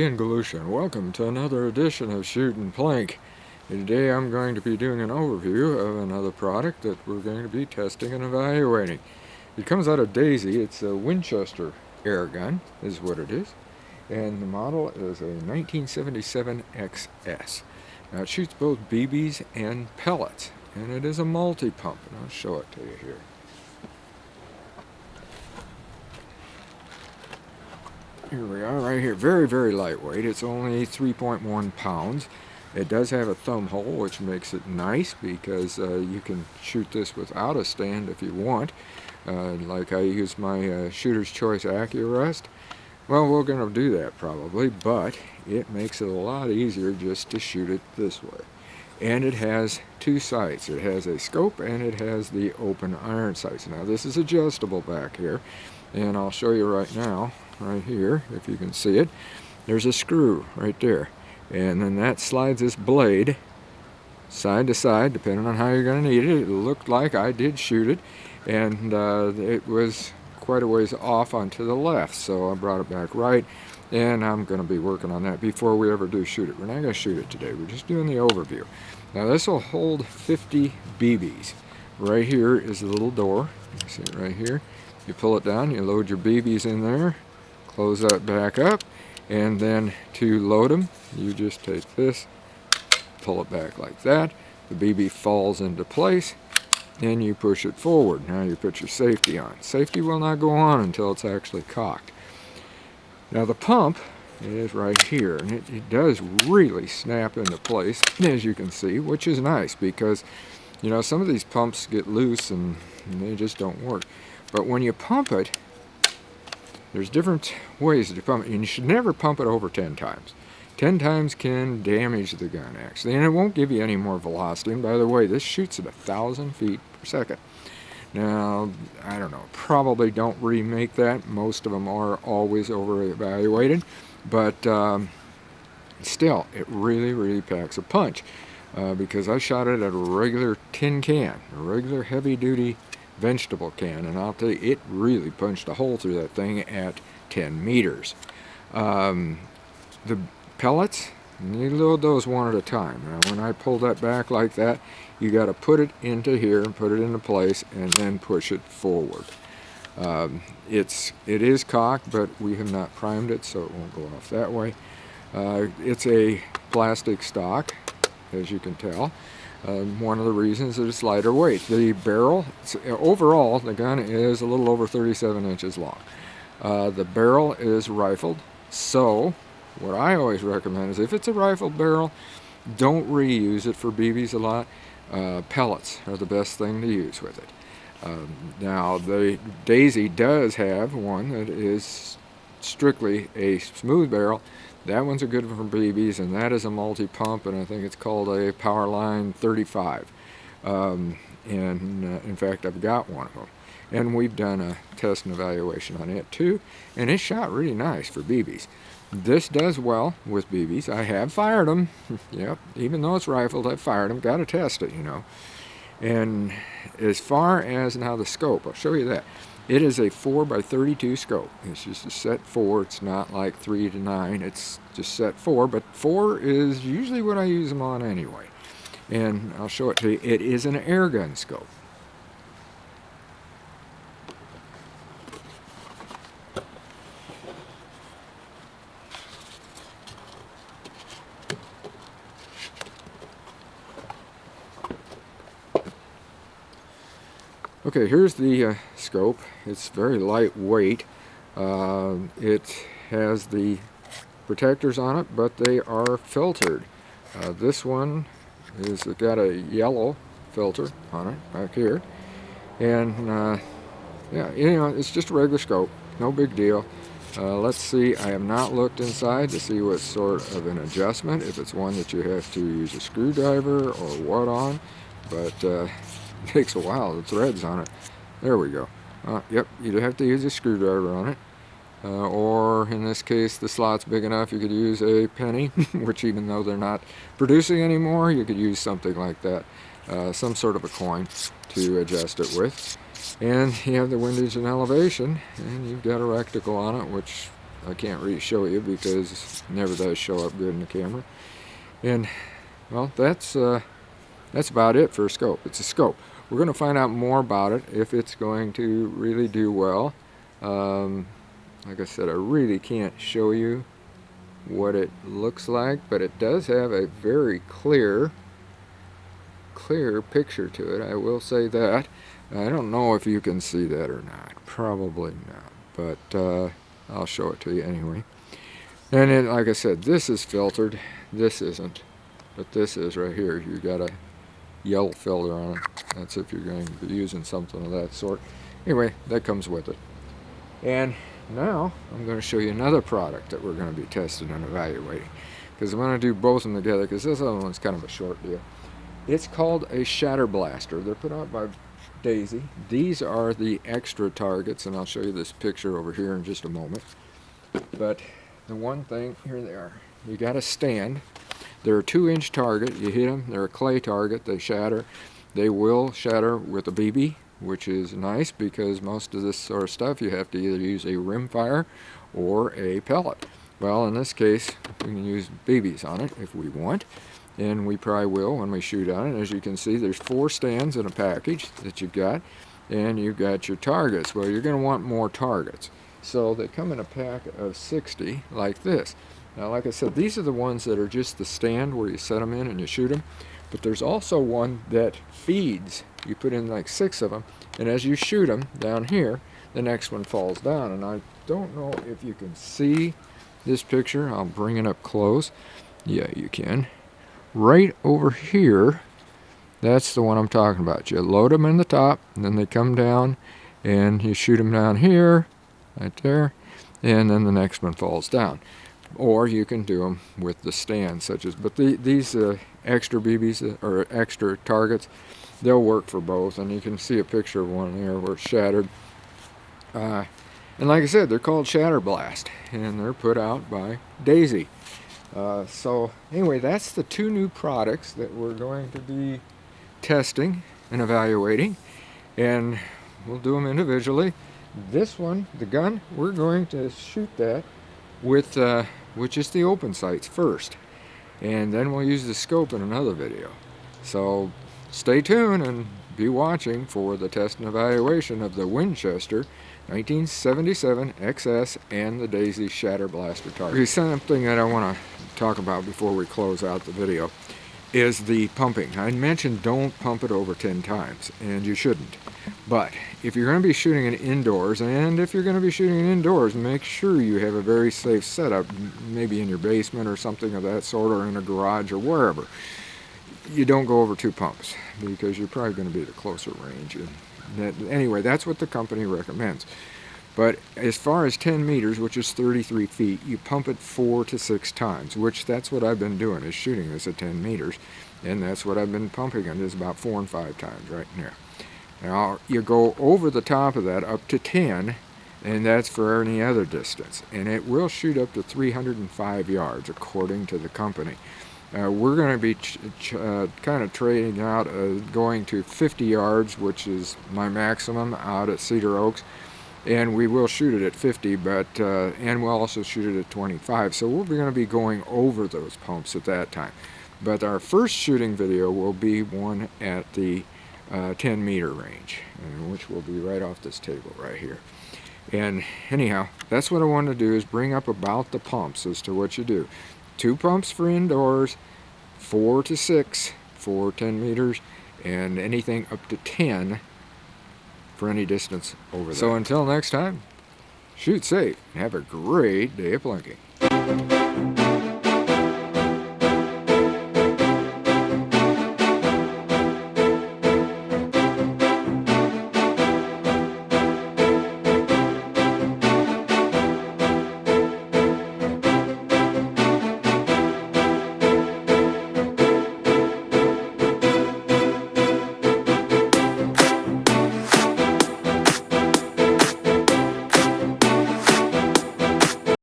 in Galusha, and welcome to another edition of Shootin' Plink. Today I'm going to be doing an overview of another product that we're going to be testing and evaluating. It comes out of Daisy. It's a Winchester air gun, is what it is. And the model is a 1977XS. Now it shoots both BBs and pellets, and it is a multi-pump, and I'll show it to you here. Here we are, right here. Very, very lightweight. It's only 3.1 pounds. It does have a thumb hole, which makes it nice because you can shoot this without a stand if you want. Like I use my Shooter's Choice AccuRest. Well, we're going to do that probably, but it makes it a lot easier just to shoot it this way. And it has two sights. It has a scope and it has the open iron sights. Now this is adjustable back here, and I'll show you right now. Right here, if you can see it, there's a screw right there, and then that slides this blade side to side depending on how you're going to need it. It looked like I did shoot it, and it was quite a ways off onto the left, so I brought it back right, and I'm going to be working on that before we ever do shoot it. We're not going to shoot it today, we're just doing the overview. Now this will hold 50 BBs. Right here is the little door. You see it right here. You pull it down, you load your BBs in there, close that back up, and then to load them, you just take this, pull it back like that. The BB falls into place, and you push it forward. Now you put your safety on. Safety will not go on until it's actually cocked. Now the pump is right here, and it does really snap into place, as you can see, which is nice because, you know, some of these pumps get loose and they just don't work. But when you pump it, there's different ways to pump it, and you should never pump it over 10 times. 10 times can damage the gun, actually, and it won't give you any more velocity. And by the way, this shoots at 1,000 feet per second. Now, I don't know, probably don't remake that. Most of them are always over-evaluated, but still, it really, really packs a punch because I shot it at a regular tin can, a regular heavy-duty vegetable can, and I'll tell you, it really punched a hole through that thing at 10 meters. The pellets, you load those one at a time. Now when I pull that back like that, you got to put it into here and put it into place and then push it forward. It is cocked, but we have not primed it, so it won't go off that way. It's a plastic stock, as you can tell. One of the reasons is it's lighter weight. The barrel, overall, the gun is a little over 37 inches long. The barrel is rifled, so what I always recommend is if it's a rifled barrel, don't reuse it for BBs a lot. Pellets are the best thing to use with it. Now, the Daisy does have one that is strictly a smooth barrel. That one's a good one for BBs, and that is a multi-pump, and I think it's called a Powerline 35. In fact, I've got one of them. And we've done a test and evaluation on it too, and it shot really nice for BBs. This does well with BBs. I have fired them. Yep, even though it's rifled, I've fired them. Got to test it, you know. And as far as now the scope, I'll show you that. It is a 4x32 scope. It's just a set 4. It's not like 3 to 9. It's just set 4, but 4 is usually what I use them on anyway. And I'll show it to you. It is an air gun scope. Okay, here's the scope. It's very lightweight. It has the protectors on it, but they are filtered. This one is got a yellow filter on it back here, and yeah, you know, it's just a regular scope, no big deal. Let's see, I have not looked inside to see what sort of an adjustment, if it's one that you have to use a screwdriver or what on, but it takes a while, the threads on it. There we go. Yep, you have to use a screwdriver on it. Or in this case, the slot's big enough, you could use a penny, which even though they're not producing anymore, you could use something like that, some sort of a coin to adjust it with. And you have the windage and elevation, and you've got a reticle on it, which I can't really show you because it never does show up good in the camera. And well, that's about it for a scope. It's a scope. We're going to find out more about it, if it's going to really do well. Like I said, I really can't show you what it looks like, but it does have a very clear picture to it, I will say that. I don't know if you can see that or not. Probably not, but I'll show it to you anyway. And then, like I said, this is filtered. This isn't, but this is right here. You got a yellow filter on it. That's if you're going to be using something of that sort. Anyway, that comes with it. And now I'm going to show you another product that we're going to be testing and evaluating, because I'm going to do both of them together, because this other one's kind of a short deal. It's called a Shatter Blaster. They're put out by Daisy. These are the extra targets, and I'll show you this picture over here in just a moment. But the one thing, here they are. You got a stand. They're a 2-inch target. You hit them. They're a clay target. They shatter. They will shatter with a BB, which is nice because most of this sort of stuff you have to either use a rimfire or a pellet. Well, in this case, we can use BBs on it if we want, and we probably will when we shoot on it. As you can see, there's 4 stands in a package that you've got, and you've got your targets. Well, you're going to want more targets, so they come in a pack of 60 like this. Now, like I said, these are the ones that are just the stand where you set them in and you shoot them, but there's also one that feeds. You put in like 6 of them, and as you shoot them down here, the next one falls down. And I don't know if you can see this picture. I'll bring it up close. Yeah, you can. Right over here, that's the one I'm talking about. You load them in the top, and then they come down, and you shoot them down here, right there, and then the next one falls down. Or you can do them with the stand, such as, but these extra BBs or extra targets, they'll work for both. And you can see a picture of one there where it's shattered. And like I said, they're called Shatter Blast, and they're put out by Daisy. So anyway, that's the 2 new products that we're going to be testing and evaluating, and we'll do them individually. This one, the gun, we're going to shoot that with just the open sights first, and then we'll use the scope in another video. So stay tuned and be watching for the test and evaluation of the Winchester 1977XS and the Daisy Shatter Blaster Target. Something that I want to talk about before we close out the video is the pumping. I mentioned don't pump it over 10 times, and you shouldn't. But if you're going to be shooting it indoors, and if you're going to be shooting it indoors, make sure you have a very safe setup, maybe in your basement or something of that sort, or in a garage or wherever. You don't go over 2 pumps, because you're probably going to be at a closer range. And anyway, that's what the company recommends. But as far as 10 meters, which is 33 feet, you pump it 4 to 6 times, which that's what I've been doing, is shooting this at 10 meters. And that's what I've been pumping it, is about 4 and 5 times right there. Now, you go over the top of that up to 10, and that's for any other distance. And it will shoot up to 305 yards, according to the company. We're going to be kind of trading out, going to 50 yards, which is my maximum out at Cedar Oaks. And we will shoot it at 50, but and we'll also shoot it at 25. So we're going to be going over those pumps at that time. But our first shooting video will be one at the 10 meter range, which will be right off this table right here. And anyhow, that's what I wanted to do, is bring up about the pumps as to what you do. 2 pumps for indoors, 4 to 6 for 10 meters, and anything up to 10 for any distance over there. So until next time, shoot safe and have a great day of plinking.